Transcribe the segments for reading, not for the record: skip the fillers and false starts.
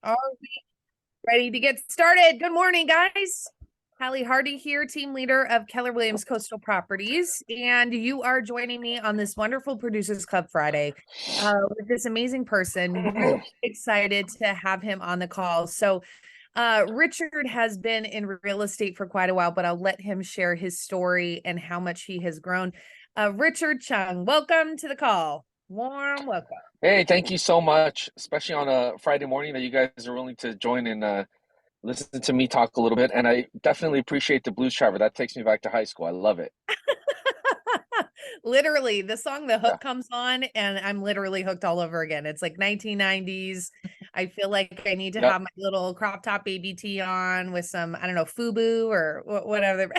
Are we ready to get started? Good morning, guys. Halley Hardy here, team leader of Keller Williams Coastal Properties, and you are joining me on this wonderful Producers Club Friday with this amazing person. Really excited to have him on the call. Richard has been in real estate for quite a while, but I'll let him share his story and how much he has grown. Richard Chung, welcome to the call. Warm welcome. Hey, thank you so much, especially on a Friday morning that you guys are willing to join and listen to me talk a little bit. And I definitely appreciate the Blues Traveler. That takes me back to high school. I love it. Literally, the song The Yeah. Hook comes on, and I'm literally hooked all over again. It's like 1990s. I feel like I need to Yep. have my little crop top baby tee on with some, I don't know, FUBU or whatever.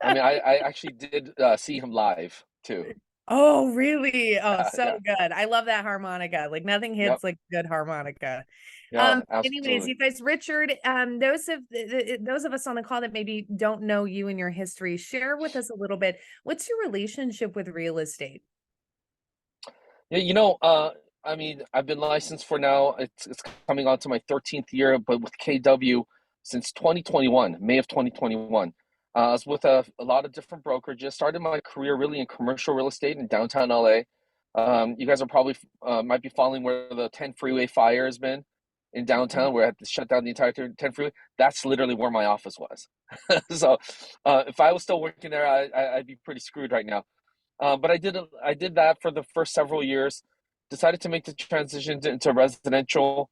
I mean, I actually did see him live too. Oh, really? Oh, Yeah, so yeah. good. I love that harmonica. Like nothing Yep. hits like good harmonica. Yeah, Anyways, absolutely. you guys, Richard, those of us on the call that maybe don't know you and your history, share with us a little bit. What's your relationship with real estate? Yeah, I mean, I've been licensed for now. It's coming on to my 13th year, but with KW since 2021, May of 2021. I was with a lot of different brokerages. Started my career really in commercial real estate in downtown LA. You guys are probably might be following where the 10 freeway fire has been in downtown, where I had to shut down the entire 10 freeway. That's literally where my office was. So, if I was still working there, I'd be pretty screwed right now. But I did that for the first several years. Decided to make the transition into residential.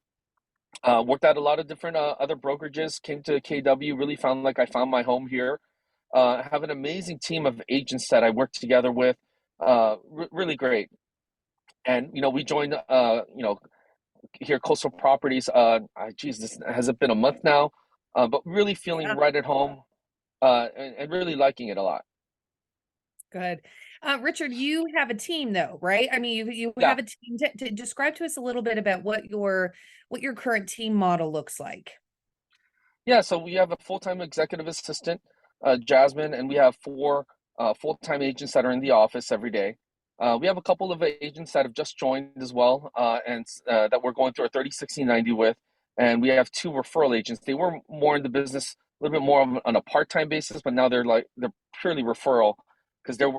Worked at a lot of different other brokerages. Came to KW. Really found like I found my home here. Have an amazing team of agents that I work together with. Really great. And we joined. Here Coastal Properties. Geez, this has it been a month now? But really feeling Yeah. right at home. And really liking it a lot. Good. Richard, you have a team though, right? I mean, you Yeah. have a team to describe to us a little bit about what your current team model looks like. Yeah, so we have a full-time executive assistant, Jasmine, and we have four full-time agents that are in the office every day. We have a couple of agents that have just joined as well, and that we're going through a 30-60-90 with. And we have two referral agents. They were more in the business, a little bit more on a part-time basis, but now they're purely referral because they're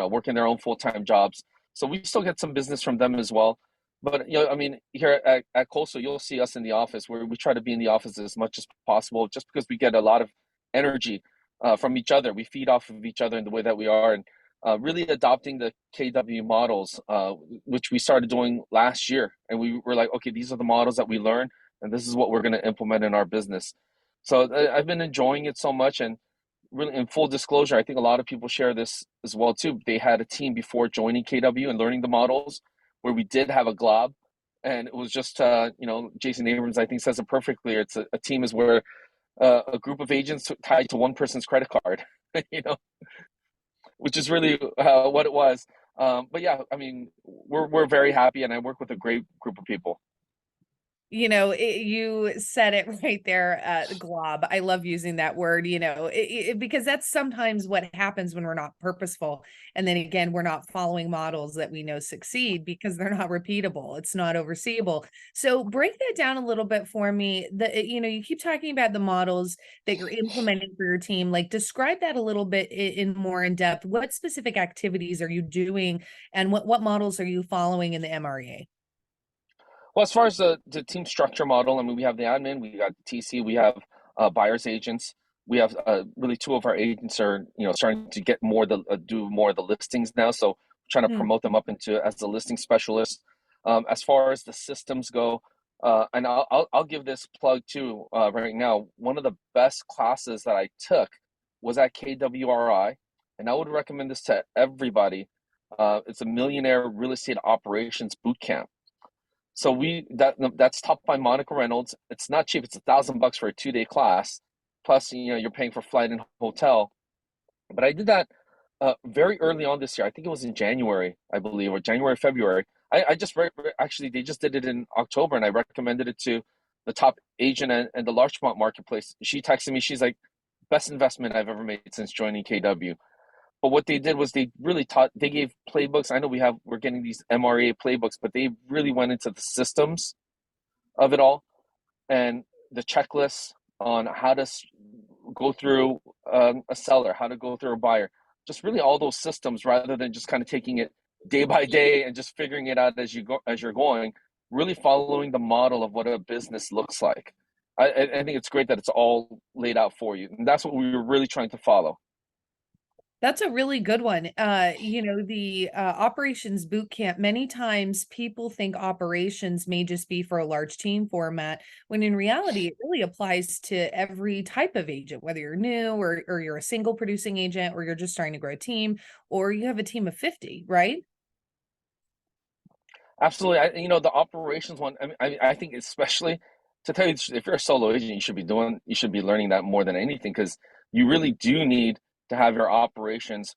working their own full-time jobs. So we still get some business from them as well. But I mean, here at Coastal, you'll see us in the office where we try to be in the office as much as possible, just because we get a lot of energy from each other. We feed off of each other in the way that we are, and really adopting the KW models, which we started doing last year. And we were like, okay, these are the models that we learned, and this is what we're going to implement in our business. So I've been enjoying it so much, and really, in full disclosure, I think a lot of people share this as well too. They had a team before joining KW and learning the models where we did have a glob, and it was just Jason Abrams I think says it perfectly. It's a team is where a group of agents tied to one person's credit card, you know, which is really what it was. But yeah, I mean, we're very happy, and I work with a great group of people. You said it right there, the glob. I love using that word, because that's sometimes what happens when we're not purposeful. And then again, we're not following models that we know succeed because they're not repeatable. It's not overseeable. So break that down a little bit for me. You keep talking about the models that you're implementing for your team. Like describe that a little bit in more in depth. What specific activities are you doing and what models are you following in the MREA? Well, as far as the team structure model, I mean, we have the admin, we got the TC, we have buyers agents. We have really two of our agents are starting to get more do more of the listings now. So we're trying to Hmm. promote them up into as the listing specialist. As far as the systems go, and I'll give this plug too right now. One of the best classes that I took was at KWRI, and I would recommend this to everybody. It's a Millionaire Real Estate Operations Boot Camp. So that's taught by Monica Reynolds. It's not cheap. It's $1,000 for a 2-day class. Plus, you're paying for flight and hotel. But I did that very early on this year. I think it was in January, I believe, or January, February. I just actually they just did it in October, and I recommended it to the top agent and the Larchmont marketplace. She texted me. She's like, best investment I've ever made since joining KW. But what they did was they really they gave playbooks. I know we're getting these MRA playbooks, but they really went into the systems of it all. and the checklists on how to go through a seller, how to go through a buyer, just really all those systems rather than just kind of taking it day by day and just figuring it out as you go as you're going, really following the model of what a business looks like. I think it's great that it's all laid out for you. And that's what we were really trying to follow. That's a really good one. The operations boot camp, many times people think operations may just be for a large team format, when in reality, it really applies to every type of agent, whether you're new or you're a single producing agent, or you're just starting to grow a team, or you have a team of 50, right? Absolutely. The operations one, I think especially to tell you, if you're a solo agent, you should be learning that more than anything because you really do need to have your operations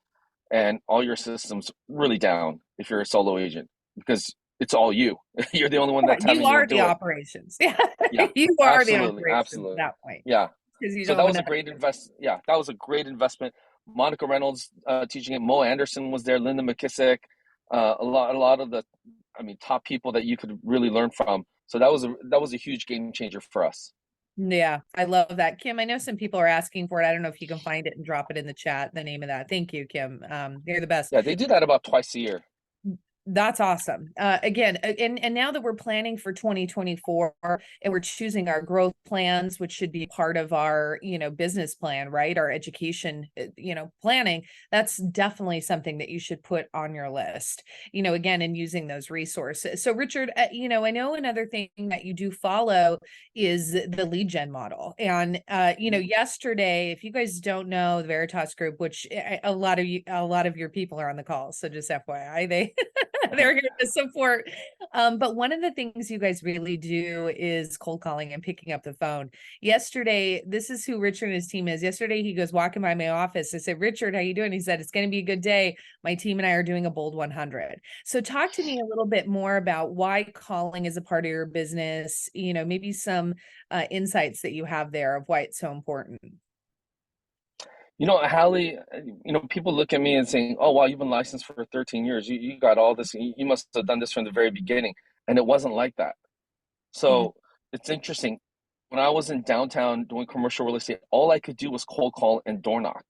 and all your systems really down if you're a solo agent because it's all you. You're the only one Yeah, that's you having to are the do it. operations. Yeah, Yeah, you are the absolutely, operations at absolutely. that point Yeah. because you So don't that have was a enough. great invest. Yeah, that was a great investment. Monica Reynolds teaching it. Mo Anderson was there. Linda McKissick. A lot of the, top people that you could really learn from. So that was a huge game changer for us. Yeah, I love that. Kim, I know some people are asking for it. I don't know if you can find it and drop it in the chat, the name of that. Thank you, Kim. You're the best. Yeah, they do that about twice a year. That's awesome. Again, and now that we're planning for 2024 and we're choosing our growth plans, which should be part of our, business plan, right? Our education, planning, that's definitely something that you should put on your list, again, and using those resources. So Richard, I know another thing that you do follow is the lead gen model. And, yesterday, if you guys don't know the Veritas group, which a lot of your people are on the call. So just FYI, they're here to support. But one of the things you guys really do is cold calling and picking up the phone. Yesterday, this is who Richard and his team is. Yesterday, he goes walking by my office. I said, Richard, how you doing? He said, it's going to be a good day. My team and I are doing a bold 100. So talk to me a little bit more about why calling is a part of your business, maybe some insights that you have there of why it's so important. Hallie, people look at me and saying, "Oh, wow, you've been licensed for 13 years. You got all this. You must have done this from the very beginning." And it wasn't like that. Mhm. So it's interesting. When I was in downtown doing commercial real estate, all I could do was cold call and door knock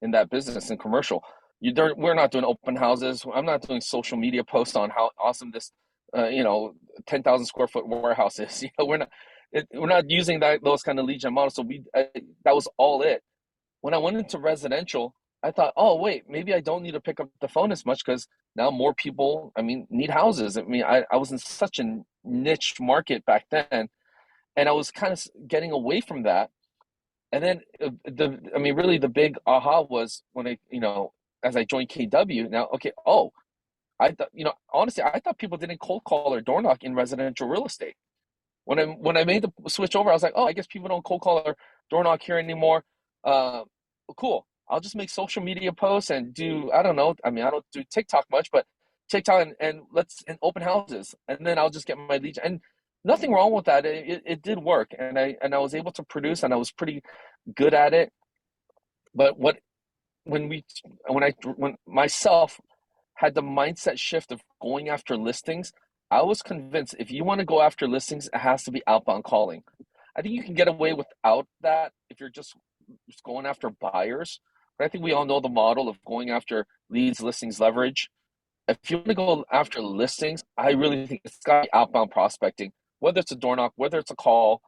in that business and commercial. We're not doing open houses. I'm not doing social media posts on how awesome this, 10,000 square foot warehouse is. We're not using those kind of lead gen models. So that was all it. When I went into residential, I thought, oh wait, maybe I don't need to pick up the phone as much because now more people, need houses. I was in such a niche market back then, and I was kind of getting away from that. And then really the big aha was when as I joined KW. Now, okay, I thought, honestly, I thought people didn't cold call or door knock in residential real estate. When I made the switch over, I was like, oh, I guess people don't cold call or door knock here anymore. Uh, cool. I'll just make social media posts and do, I don't know. I don't do TikTok much, but TikTok and open houses, and then I'll just get my leads. And nothing wrong with that. It did work, and I was able to produce, and I was pretty good at it. But when myself had the mindset shift of going after listings, I was convinced if you want to go after listings, it has to be outbound calling. I think you can get away without that if you're just going after buyers. But I think we all know the model of going after leads, listings, leverage. If you want to go after listings, I really think it's got to be outbound prospecting, whether it's a door knock, whether it's a call,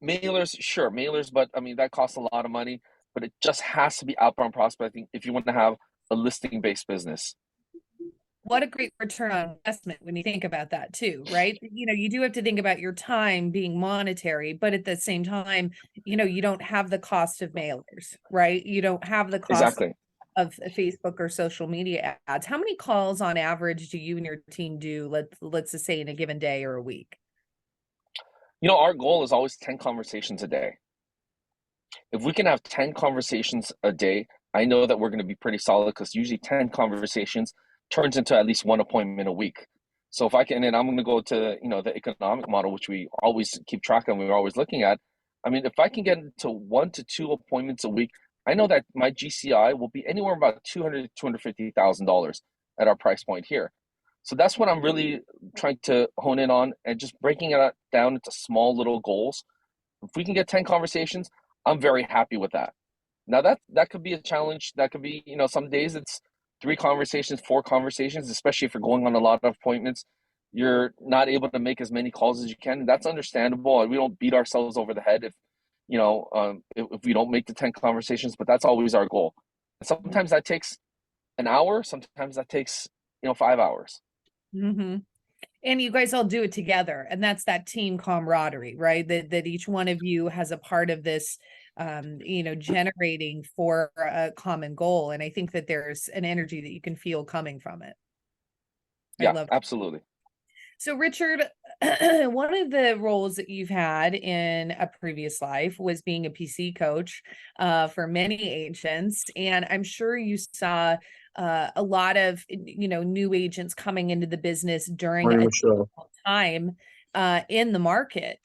mailers, sure, mailers, but that costs a lot of money. But it just has to be outbound prospecting if you want to have a listing based business. What a great return on investment when you think about that too, right? You do have to think about your time being monetary, but at the same time, you don't have the cost of mailers, right? You don't have the cost Exactly. of Facebook or social media ads. How many calls on average do you and your team do? Let's just say in a given day or a week. Our goal is always 10 conversations a day. If we can have 10 conversations a day, I know that we're going to be pretty solid because usually 10 conversations turns into at least one appointment a week. So if I can, and I'm going to go to, the economic model, which we always keep track of, and we're always looking at. If I can get into 1 to 2 appointments a week, I know that my GCI will be anywhere about $200,000 to $250,000 at our price point here. So that's what I'm really trying to hone in on and just breaking it down into small little goals If we can get 10 conversations, I'm very happy with that. Now that could be a challenge. That could be, some days it's 3 conversations, 4 conversations, especially if you're going on a lot of appointments. You're not able to make as many calls as you can. And that's understandable. And we don't beat ourselves over the head if we don't make the 10 conversations, but that's always our goal. And sometimes that takes an hour, sometimes that takes, 5 hours. Mm-hmm. And you guys all do it together, and that's that team camaraderie, right? That each one of you has a part of this, generating for a common goal. And I think that there's an energy that you can feel coming from it. I Yeah, love that. absolutely. So, Richard, one of the roles that you've had in a previous life was being a PC coach for many agents. And I'm sure you saw a lot of, new agents coming into the business during Morning, a Michelle. difficult time in the market,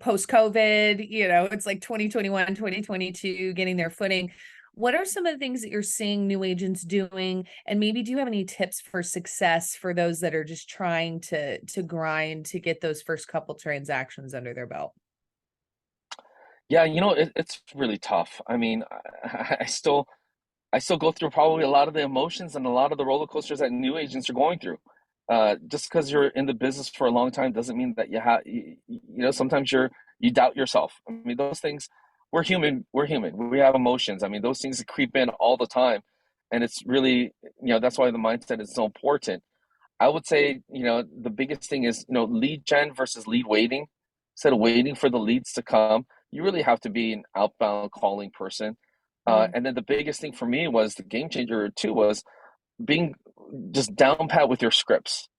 post COVID, it's like 2021, 2022, getting their footing. What are some of the things that you're seeing new agents doing? And maybe do you have any tips for success for those that are just trying to grind to get those first couple transactions under their belt? Yeah, it's really tough. I mean, I still go through probably a lot of the emotions and a lot of the roller coasters that new agents are going through. Just because you're in the business for a long time doesn't mean that sometimes you doubt yourself. I mean, those things, we're human. We're human. We have emotions. I mean, those things creep in all the time. And it's really, that's why the mindset is so important. I would say, the biggest thing is, lead gen versus lead waiting. Instead of waiting for the leads to come, you really have to be an outbound calling person. And then the biggest thing for me was the game changer too was being just down pat with your scripts.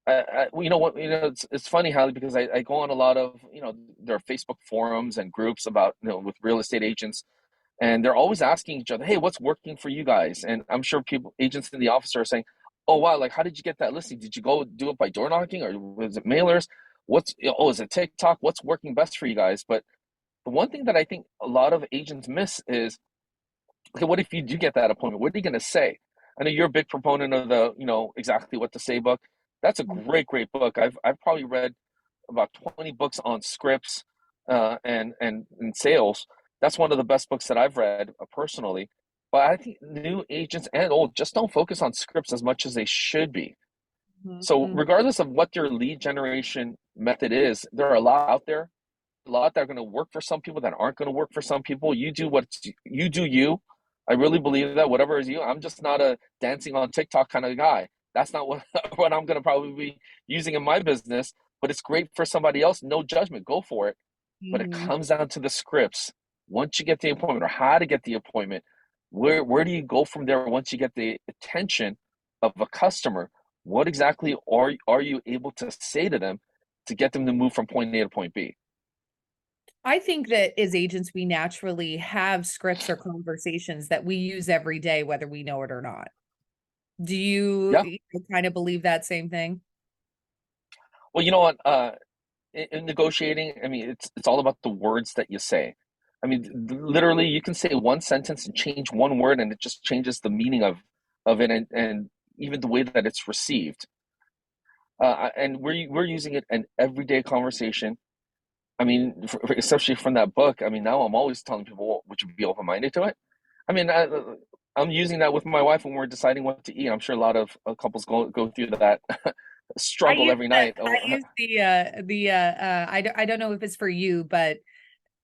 You know what? It's funny, Hallie, because I go on a lot of there are Facebook forums and groups about with real estate agents, and they're always asking each other, "Hey, what's working for you guys?" And I'm sure agents in the office are saying, "Oh wow, like how did you get that listing? Did you go do it by door knocking or was it mailers? Is it TikTok? What's working best for you guys?" But the one thing that I think a lot of agents miss is, okay, what if you do get that appointment? What are you going to say? I know you're a big proponent of the, exactly what to say book. That's a great, great book. I've probably read about 20 books on scripts and sales. That's one of the best books that I've read personally. But I think new agents and old just don't focus on scripts as much as they should be. So Mm-hmm. regardless of what your lead generation method is, there are a lot out there, a lot that are going to work for some people that aren't going to work for some people. You do what you do. I really believe that whatever is you. I'm just not a dancing on TikTok kind of guy. That's not what what I'm going to probably be using in my business. But it's great for somebody else. No judgment. Go for it. But it Mm-hmm. comes down to the scripts. Once you get the appointment or how to get the appointment, where do you go from there once you get the attention of a customer? What exactly are you able to say to them to get them to move from point A to point B? I think that as agents, we naturally have scripts or conversations that we use every day, whether we know it or not. Do you, Yeah. kind of believe that same thing? Well, you know what? In negotiating, I mean, it's all about the words that you say. I mean, literally, you can say one sentence and change one word, and it just changes the meaning of it, and even the way that it's received. And we're using it in everyday conversation. I mean, especially from that book. I mean, now I'm always telling people, well, would you be open minded to it? I mean, I'm using that with my wife when we're deciding what to eat. I'm sure a lot of couples go through that struggle every night. I use I don't know if it's for you, but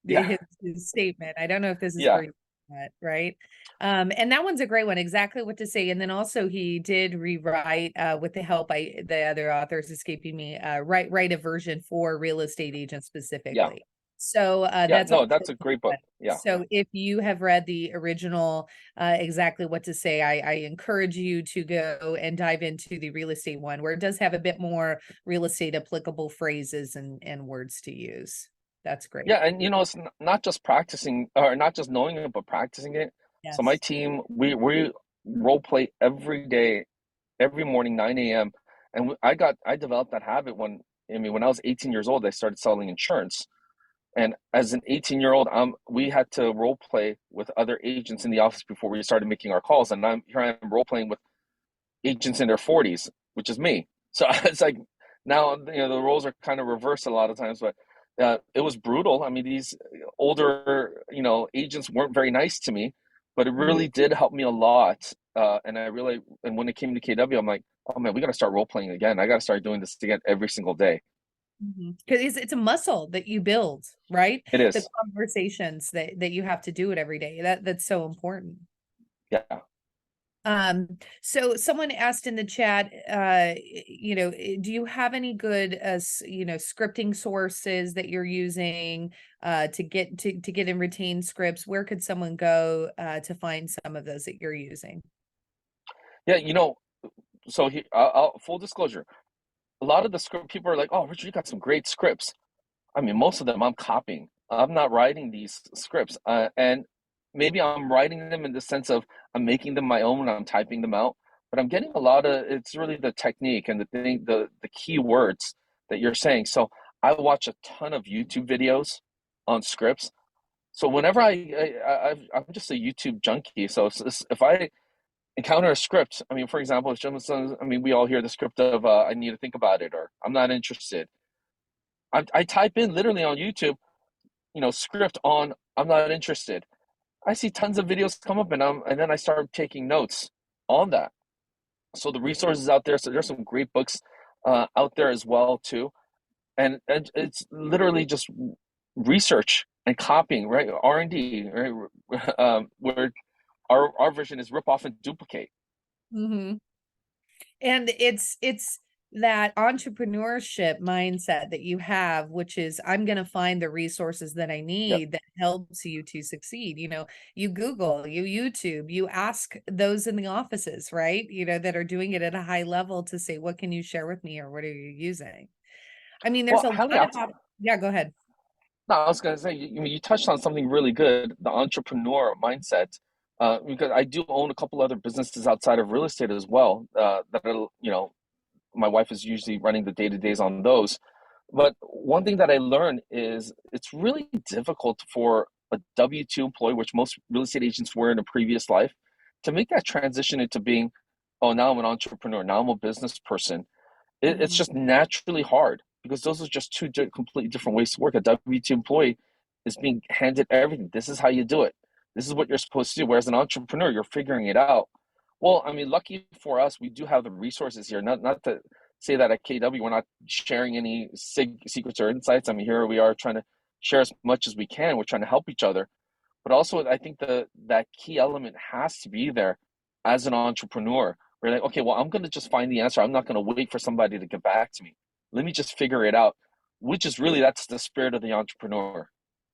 Yeah, his statement. I don't know if this is for yeah, you, but right. And that one's a great one, exactly what to say. And then also he did rewrite with the help the other authors escaping me, write a version for real estate agents yeah, specifically. So yeah. that's No, also that's a great book. one. Yeah. So if you have read the original exactly what to say, I encourage you to go and dive into the real estate one, where it does have a bit more real estate applicable phrases and words to use. That's great. Yeah, and it's not just practicing or not just knowing it, but practicing it. So my Yes. team, we role play every day, every morning, 9 a.m. And I developed that habit when I was 18 years old, I started selling insurance. And as an 18-year-old, we had to role play with other agents in the office before we started making our calls. And I am role playing with agents in their 40s, which is me. So it's like now, the roles are kind of reversed a lot of times, but It was brutal. I mean, these older, agents weren't very nice to me, but it Mhm. really did help me a lot. And I really, and when it came to KW, I'm like, oh man, we got to start role playing again. I got to start doing this again every single day. Mhm. Because it's a muscle that you build, right? It The is. conversations that you have to do it every day. That's so important. Yeah. So someone asked in the chat, do you have any good, scripting sources that you're using, to get and retain scripts? Where could someone go, to find some of those that you're using? Yeah. So full disclosure, a lot of the script people are like, oh, Richard, you got some great scripts. I mean, most of them I'm copying. I'm not writing these scripts. And maybe I'm writing them in the sense of I'm making them my own and I'm typing them out. But I'm getting a lot of it's really the technique and the key words that you're saying. So I watch a ton of YouTube videos on scripts. So whenever I'm just a YouTube junkie. So if I encounter a script, I mean, for example, if I mean, we all hear the script of I need to think about it or I'm not interested. I type in literally on YouTube, script on I'm not interested. I see tons of videos come up and then I start taking notes on that. So the resources out there, so there's some great books out there as well too. And it's literally just research and copying, right? R&D, right? Where our vision is rip off and duplicate. Mhm. And it's that entrepreneurship mindset that you have, which is I'm going to find the resources that I Yep. need that helps you to succeed. You Google, you YouTube, you ask those in the offices, right? That are doing it at a high level to say, what can you share with me or what are you using? I mean, there's Well, a Hallie, lot of yeah, go ahead. no, I was going to say, you touched on something really good, the entrepreneur mindset, because I do own a couple other businesses outside of real estate as well. My wife is usually running the day-to-days on those. But one thing that I learned is it's really difficult for a W-2 employee, which most real estate agents were in a previous life, to make that transition into being, oh, now I'm an entrepreneur, now I'm a business person. It's Mhm. just naturally hard because those are just two completely different ways to work. A W-2 employee is being handed everything. This is how you do it. This is what you're supposed to do. Whereas an entrepreneur, you're figuring it out. Well, I mean, lucky for us, we do have the resources here. Not to say that at KW we're not sharing any secrets or insights. I mean, here we are trying to share as much as we can. We're trying to help each other. But also, I think that key element has to be there as an entrepreneur. We're like, okay, well, I'm going to just find the answer. I'm not going to wait for somebody to get back to me. Let me just figure it out, which is really that's the spirit of the entrepreneur.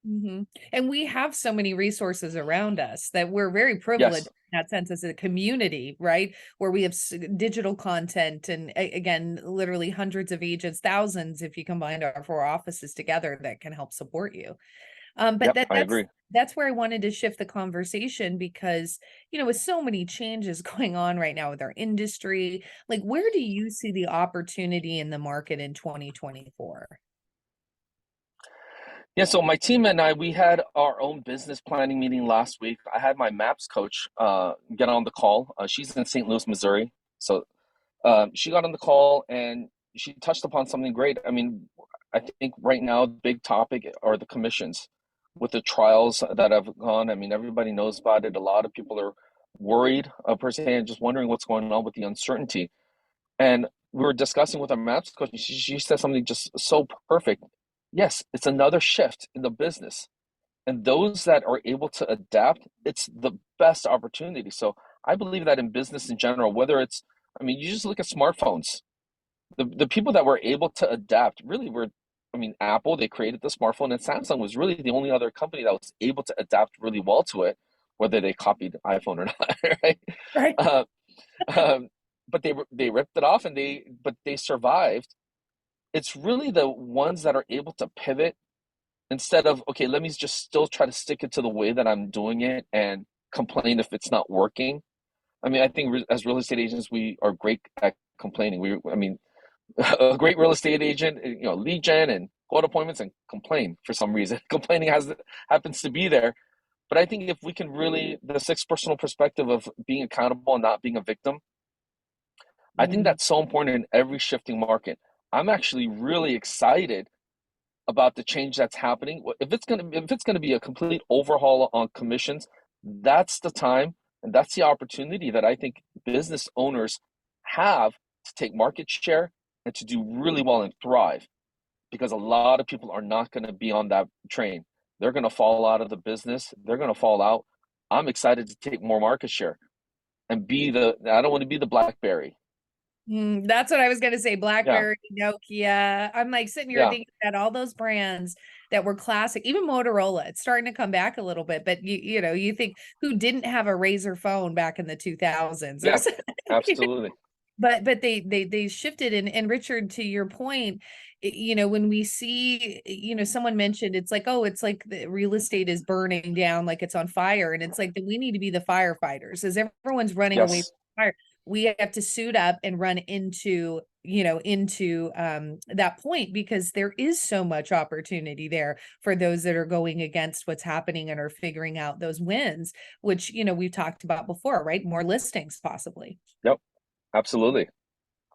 Mhm. And we have so many resources around us that we're very Yes. privileged in that sense as a community, right? Where we have digital content and again, literally hundreds of agents, thousands if you combine our four offices together that can help support you. But Yep. that I that's agree. that's where I wanted to shift the conversation because, with so many changes going on right now with our industry, like where do you see the opportunity in the market in 2024? Yeah. So my team and I, we had our own business planning meeting last week. I had my MAPS coach get on the call. She's in St. Louis, Missouri. So she got on the call and she touched upon something great. I mean, I think right now the big topic are the commissions with the trials that have gone. I mean, everybody knows about it. A lot of people are worried per se and just wondering what's going on with the uncertainty. And we were discussing with our maps coach. She said something just so perfect. Yes, it's another shift in the business. And those that are able to adapt, it's the best opportunity. So I believe that in business in general, whether it's, I mean, you just look at smartphones. The people that were able to adapt really were, I mean, Apple, they created the smartphone, and Samsung was really the only other company that was able to adapt really well to it, whether they copied iPhone or not, right? Right. Uh, um, but they ripped it off and they survived. It's really the ones that are able to pivot instead of, okay, let me just still try to stick it to the way that I'm doing it and complain if it's not working. I mean, I think as real estate agents, we are great at complaining. I mean, a great real estate agent, lead gen and quote appointments and complain for some reason. Complaining happens to be there. But I think if we can really, the sixth personal perspective of being accountable and not being a victim, I think Mhm. that's so important in every shifting market. I'm actually really excited about the change that's happening. If it's gonna be a complete overhaul on commissions, that's the time and that's the opportunity that I think business owners have to take market share and to do really well and thrive, because a lot of people are not going to be on that train. They're going to fall out of the business. They're going to fall out. I'm excited to take more market share and I don't want to be the BlackBerry. That's what I was gonna say. Yeah, BlackBerry, Nokia. I'm like sitting here yeah, thinking about all those brands that were classic. Even Motorola, it's starting to come back a little bit. But you think who didn't have a Razor phone back in the 2000s or yeah, something? absolutely. But they shifted. And Richard, to your point, when we see, someone mentioned, it's like, oh, it's like the real estate is burning down, like it's on fire, and it's like that we need to be the firefighters as everyone's running away Yes, from fire. We have to suit up and run into that point, because there is so much opportunity there for those that are going against what's happening and are figuring out those wins, which we've talked about before, right? More listings possibly. yep, absolutely.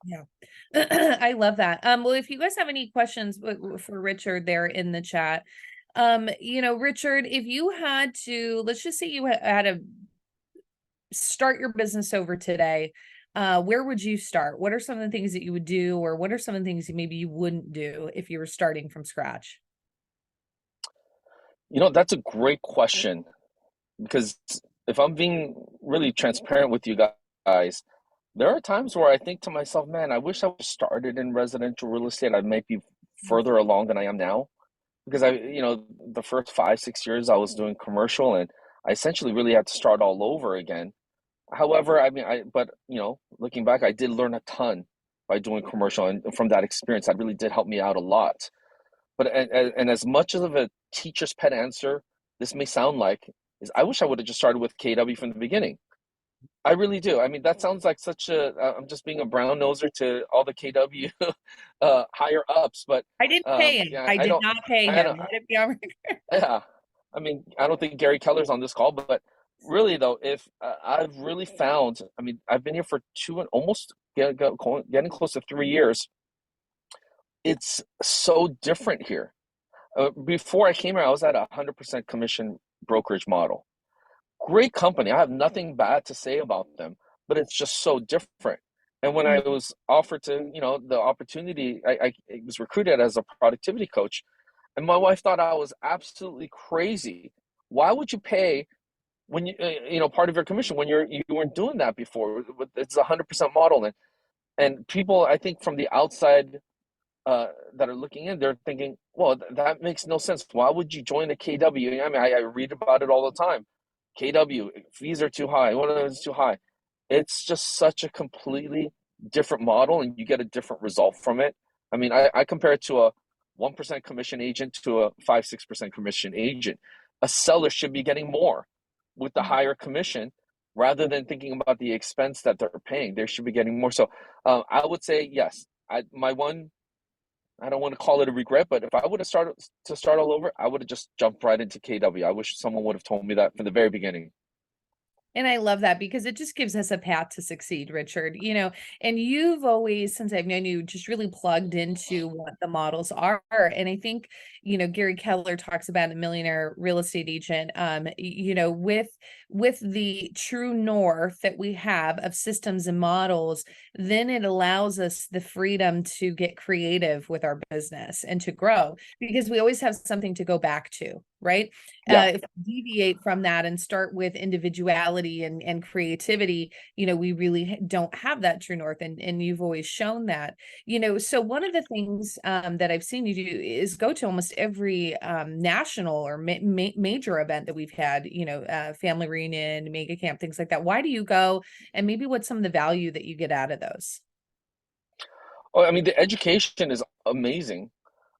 Yeah. I love that. Well, if you guys have any questions for Richard there in the chat, Richard, if you had to, let's just say you had to start your business over today, where would you start? What are some of the things that you would do, or what are some of the things that maybe you wouldn't do if you were starting from scratch? That's a great question, because if I'm being really transparent with you guys, there are times where I think to myself, man, I wish I was started in residential real estate. I might be further along than I am now, because the first 5, 6 years I was doing commercial, and I essentially really had to start all over again. However, I mean, but looking back, I did learn a ton by doing commercial, and from that experience, that really did help me out a lot. But and as much of a teacher's pet answer this may sound like, is I wish I would have just started with KW from the beginning. I really do. I mean, that sounds like such I'm just being a brown noser to all the KW higher ups, but I didn't pay him. yeah, I did not pay I don't, him. Let it be on record. yeah. I mean, I don't think Gary Keller's on this call, but really though, if I've really found, I mean, I've been here for two and almost getting close to 3 years. It's so different here. Before I came here, I was at 100% commission brokerage model. Great company. I have nothing bad to say about them, but it's just so different. And when I was offered to, the opportunity, I was recruited as a productivity coach, and my wife thought I was absolutely crazy. Why would you pay when part of your commission when you weren't doing that before? It's 100% model, and people, I think, from the outside that are looking in, they're thinking, well, that makes no sense. Why would you join a KW? I mean, I read about it all the time. KW fees are too high. What is too high? It's just such a completely different model, and you get a different result from it. I mean, I compare it to a 1% commission agent to a 5-6% commission agent. A seller should be getting more with the higher commission rather than thinking about the expense that they're paying. They should be getting more. So I would say yes. My one, I don't want to call it a regret, but if I would have started to start all over, I would have just jumped right into KW. I wish someone would have told me that from the very beginning. And I love that, because it just gives us a path to succeed, Richard. And you've always, since I've known you, just really plugged into what the models are. And I think, Gary Keller talks about a millionaire real estate agent, with the true north that we have of systems and models, then it allows us the freedom to get creative with our business and to grow, because we always have something to go back to, right? Yeah. If we deviate from that and start with individuality and creativity, we really don't have that true north. And you've always shown that. So one of the things that I've seen you do is go to almost every national or major event that we've had, family reunion, mega camp, things like that. Why do you go? And maybe what's some of the value that you get out of those? Oh, I mean, the education is amazing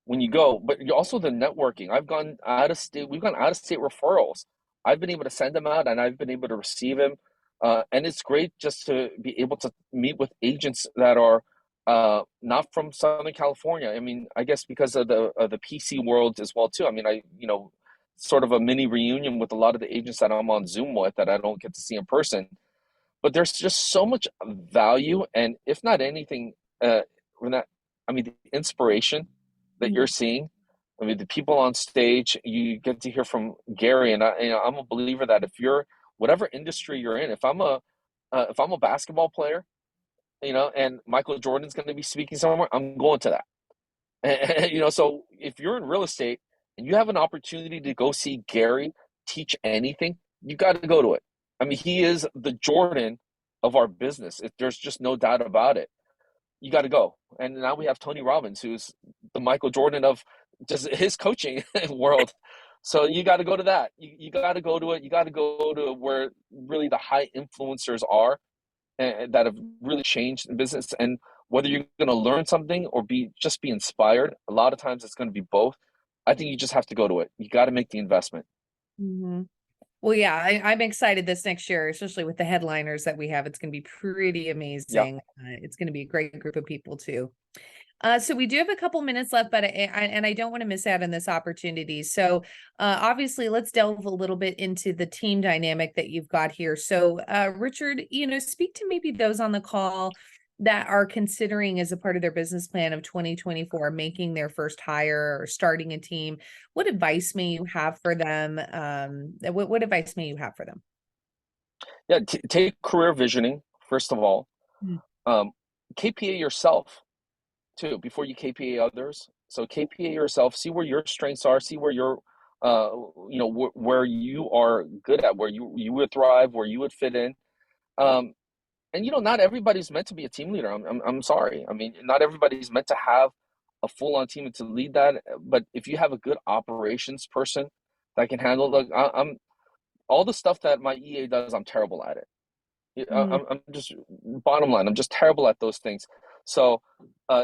when you go, but also the networking. I've gone out of state. We've gone out of state referrals. I've been able to send them out, and I've been able to receive them. And it's great just to be able to meet with agents that are not from Southern California. I mean, I guess because of the PC world as well too. I mean, sort of a mini reunion with a lot of the agents that I'm on Zoom with that I don't get to see in person. But there's just so much value, and if not anything, when that, I mean, the inspiration that you're seeing I mean, the people on stage, you get to hear from Gary, and I'm a believer that if you're whatever industry you're in, if I'm a basketball player, and Michael Jordan's going to be speaking somewhere, I'm going to that. So if you're in real estate and you have an opportunity to go see Gary teach anything, you got to go to it. I mean, he is the Jordan of our business. There's just no doubt about it. You got to go. And now we have Tony Robbins, who's the Michael Jordan of just his coaching world. So you got to go to that. You got to go to it. You got to go to where really the high influencers are, and that have really changed the business. And whether you're going to learn something or be inspired, a lot of times it's going to be both. I think you just have to go to it. You got to make the investment. Mhm. Well, yeah, I'm excited this next year, especially with the headliners that we have. It's going to be pretty Yeah. amazing. It's going to be a great group of people too. So we do have a couple minutes left, but I don't want to miss out on this opportunity. So obviously, let's delve a little bit into the team dynamic that you've got here. So Richard, speak to maybe those on the call that are considering as a part of their business plan of 2024, making their first hire or starting a team. What advice may you have for them? What advice may you have for them? Yeah. Take career visioning, first of all. Mm. Um, KPA yourself too before you KPA others. So KPA yourself, see where your strengths are, see where uh, where you are good at, where you would thrive, where you would fit in. Um, and not everybody's meant to be a team leader. I'm sorry. I mean, not everybody's meant to have a full on team and to lead that. But if you have a good operations person that can handle, like I'm all the stuff that my EA does, I'm terrible at it. Mm. I'm just bottom line. I'm just terrible at those things. So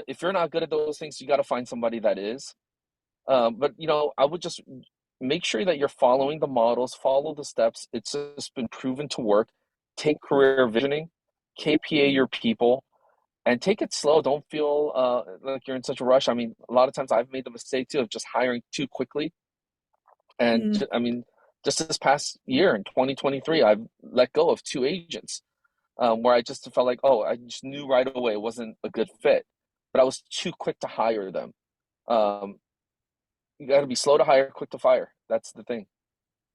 if you're not good at those things, you got to find somebody that is. But I would just make sure that you're following the models, follow the steps. It's just been proven to work. Take career visioning, KPA your people, and take it slow. Don't feel like you're in such a rush. I mean, a lot of times I've made the mistake too of just hiring too quickly. And Mm. I mean, just this past year in 2023, I've let go of two agents where I just felt like, oh, I just knew right away it wasn't a good fit, but I was too quick to hire them. Um, you got to be slow to hire, quick to fire. That's the thing.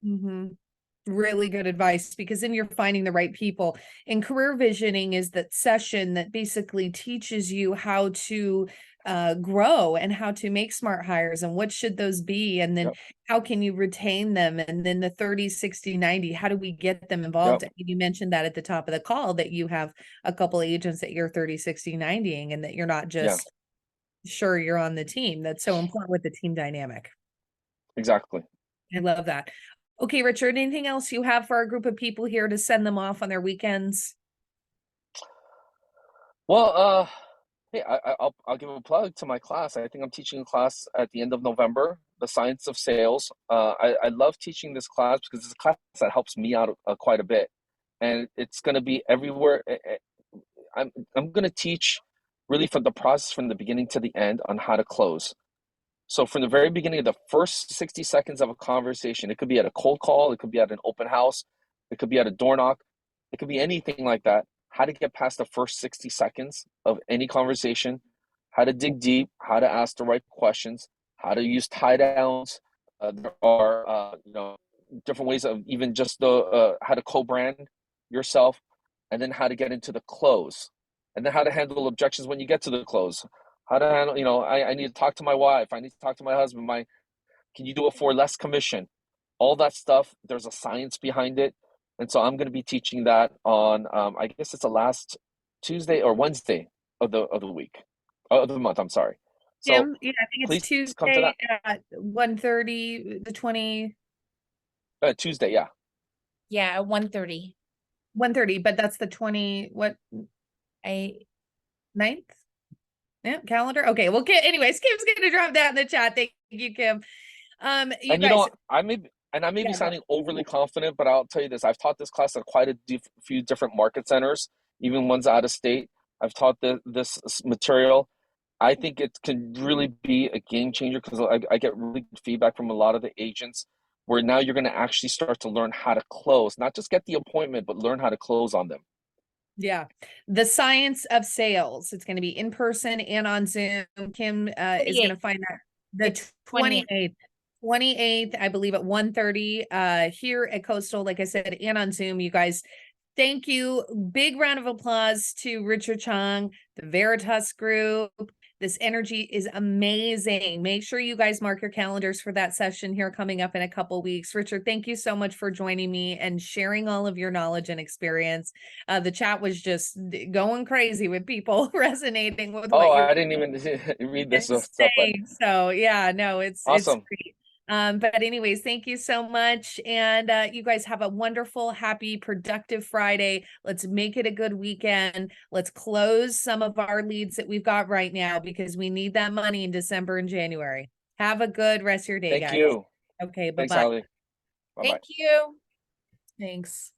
Mm-hmm. Really good advice, because then you're finding the right people. And career visioning is that session that basically teaches you how to grow and how to make smart hires and what should those be, and then Yep. how can you retain them, and then the 30, 60, 90, how do we get them involved? Yep. You mentioned that at the top of the call, that you have a couple agents that you're 30, 60, 90ing, and that you're not Yeah. just sure you're on the team. That's so important with the team dynamic. Exactly. I love that. Okay, Richard, anything else you have for our group of people here to send them off on their weekends? Well, hey, I'll give a plug to my class. I think I'm teaching a class at the end of November, the science of sales. I love teaching this class because it's a class that helps me out quite a bit, and it's going to be everywhere. I'm going to teach really from the process from the beginning to the end on how to close. So from the very beginning of the first 60 seconds of a conversation, it could be at a cold call, it could be at an open house, it could be at a door knock, it could be anything like that. How to get past the first 60 seconds of any conversation, how to dig deep, how to ask the right questions, how to use tie downs. There are different ways of even just the how to co-brand yourself, and then how to get into the close, and then how to handle objections when you get to the close, how to handle, I need to talk to my wife, I need to talk to my husband, can you do it for less commission? All that stuff, there's a science behind it. And so I'm going to be teaching that on, I guess it's the last Tuesday or Wednesday of the week, of the month, I'm sorry. So Jim, yeah, I think it's please come to Tuesday that. at 1:30, the 20, Tuesday, yeah. Yeah, 1:30. 1:30, but that's the 20, what, I 9th? Yeah, calendar. Okay, well, anyways, Kim's gonna drop that in the chat. Thank you, Kim. You And guys, I may be yeah, go. sounding overly confident, but I'll tell you this: I've taught this class at quite a few different market centers, even ones out of state. I've taught this material. I think it can really be a game changer because I get really good feedback from a lot of the agents where now you're going to actually start to learn how to close, not just get the appointment, but learn how to close on them. Yeah. The science of sales. It's going to be in person and on Zoom. Kim is going to find that The It's 28th. 28th, I believe at 1:30 here at Coastal, like I said, and on Zoom. You guys, thank you. Big round of applause to Richard Chung, the Veritas Group. This energy is amazing. Make sure you guys mark your calendars for that session here coming up in a couple weeks. Richard, thank you so much for joining me and sharing all of your knowledge and experience. The chat was just going crazy with people resonating with Oh, what you're I didn't even read this stuff, but saying. So yeah, no, it's awesome. great. But anyways, thank you so much. And you guys have a wonderful, happy, productive Friday. Let's make it a good weekend. Let's close some of our leads that we've got right now because we need that money in December and January. Have a good rest of your day, Thank guys. you. Okay, Thanks, bye-bye. Halley. Bye-bye. Thank you. Thanks.